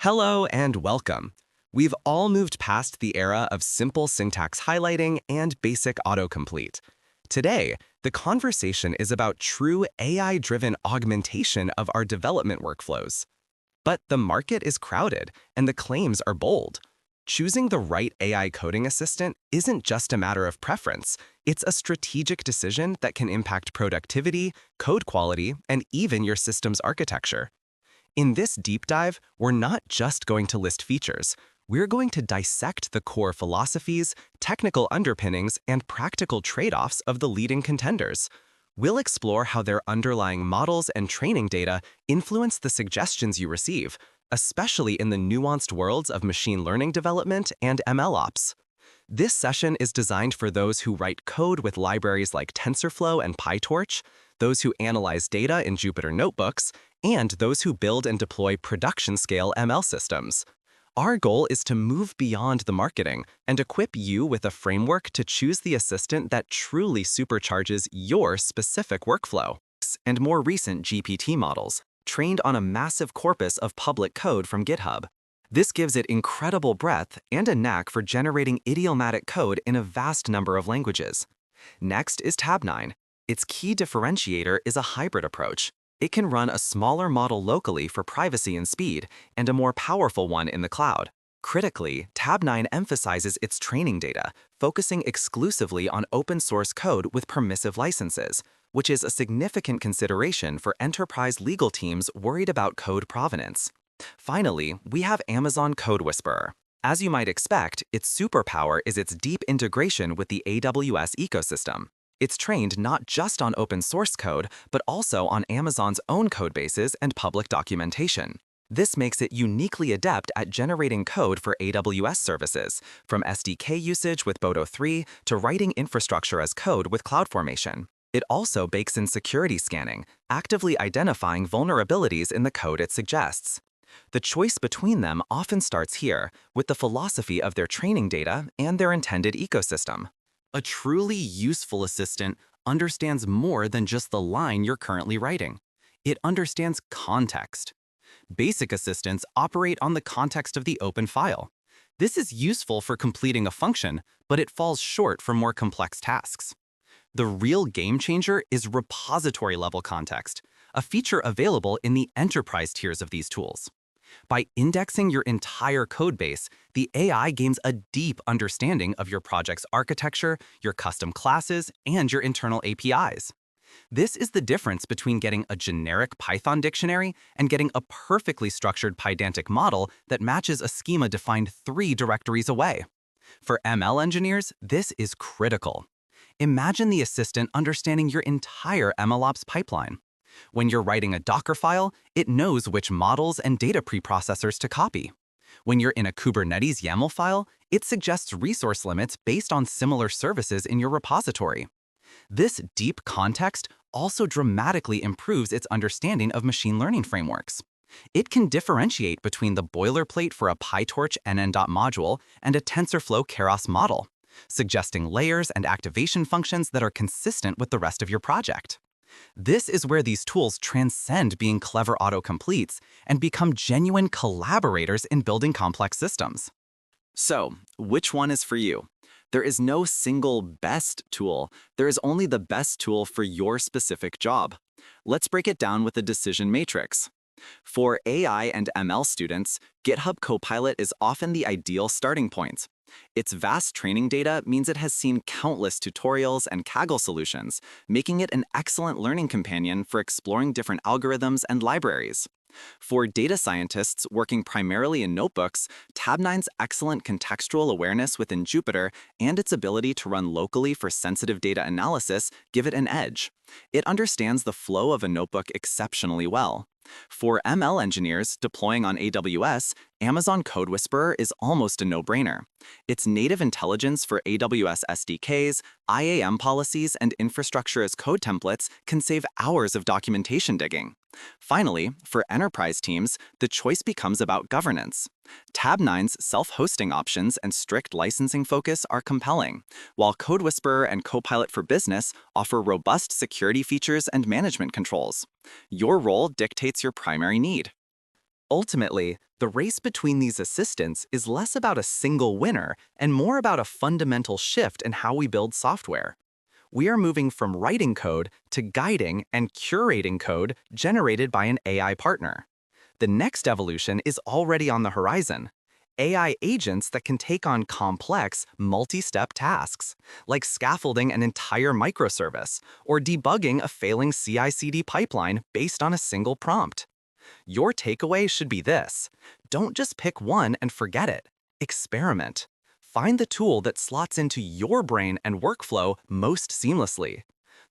Hello and welcome. We've all moved past the era of simple syntax highlighting and basic autocomplete. Today, the conversation is about true AI-driven augmentation of our development workflows. But the market is crowded and the claims are bold. Choosing the right AI coding assistant isn't just a matter of preference, it's a strategic decision that can impact productivity, code quality, and even your system's architecture. In this deep dive, we're not just going to list features. We're going to dissect the core philosophies, technical underpinnings, and practical trade-offs of the leading contenders. We'll explore how their underlying models and training data influence the suggestions you receive, especially in the nuanced worlds of machine learning development and ML ops. This session is designed for those who write code with libraries like TensorFlow and PyTorch, those who analyze data in Jupyter Notebooks, and those who build and deploy production-scale ML systems. Our goal is to move beyond the marketing and equip you with a framework to choose the assistant that truly supercharges your specific workflow. And more recent GPT models, trained on a massive corpus of public code from GitHub. This gives it incredible breadth and a knack for generating idiomatic code in a vast number of languages. Next is Tab9. Its key differentiator is a hybrid approach. It can run a smaller model locally for privacy and speed, and a more powerful one in the cloud. Critically, Tab9 emphasizes its training data, focusing exclusively on open-source code with permissive licenses, which is a significant consideration for enterprise legal teams worried about code provenance. Finally, we have Amazon Code Whisperer. As you might expect, its superpower is its deep integration with the AWS ecosystem. It's trained not just on open source code, but also on Amazon's own codebases and public documentation. This makes it uniquely adept at generating code for AWS services, from SDK usage with Boto 3 to writing infrastructure as code with CloudFormation. It also bakes in security scanning, actively identifying vulnerabilities in the code it suggests. The choice between them often starts here, with the philosophy of their training data and their intended ecosystem. A truly useful assistant understands more than just the line you're currently writing. It understands context. Basic assistants operate on the context of the open file. This is useful for completing a function, but it falls short for more complex tasks. The real game changer is repository-level context, a feature available in the enterprise tiers of these tools. By indexing your entire codebase, the AI gains a deep understanding of your project's architecture, your custom classes, and your internal APIs. This is the difference between getting a generic Python dictionary and getting a perfectly structured Pydantic model that matches a schema defined 3 directories away. For ML engineers, this is critical. Imagine the assistant understanding your entire MLOps pipeline. When you're writing a Docker file, it knows which models and data preprocessors to copy. When you're in a Kubernetes YAML file, it suggests resource limits based on similar services in your repository. This deep context also dramatically improves its understanding of machine learning frameworks. It can differentiate between the boilerplate for a PyTorch NN.module and a TensorFlow Keras model, suggesting layers and activation functions that are consistent with the rest of your project. This is where these tools transcend being clever autocompletes and become genuine collaborators in building complex systems. So, which one is for you? There is no single best tool. There is only the best tool for your specific job. Let's break it down with a decision matrix. For AI and ML students, GitHub Copilot is often the ideal starting point. Its vast training data means it has seen countless tutorials and Kaggle solutions, making it an excellent learning companion for exploring different algorithms and libraries. For data scientists working primarily in notebooks, Tab9's excellent contextual awareness within Jupyter and its ability to run locally for sensitive data analysis give it an edge. It understands the flow of a notebook exceptionally well. For ML engineers deploying on AWS, Amazon Code Whisperer is almost a no-brainer. Its native intelligence for AWS SDKs, IAM policies, and infrastructure as code templates can save hours of documentation digging. Finally, for enterprise teams, the choice becomes about governance. Tab9's self-hosting options and strict licensing focus are compelling, while Code Whisperer and Copilot for Business offer robust security features and management controls. Your role dictates your primary need. Ultimately, the race between these assistants is less about a single winner and more about a fundamental shift in how we build software. We are moving from writing code to guiding and curating code generated by an AI partner. The next evolution is already on the horizon. AI agents that can take on complex, multi-step tasks, like scaffolding an entire microservice or debugging a failing CI/CD pipeline based on a single prompt. Your takeaway should be this: don't just pick one and forget it. Experiment. Find the tool that slots into your brain and workflow most seamlessly.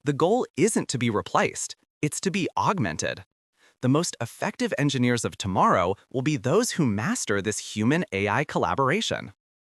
The goal isn't to be replaced, it's to be augmented. The most effective engineers of tomorrow will be those who master this human AI collaboration.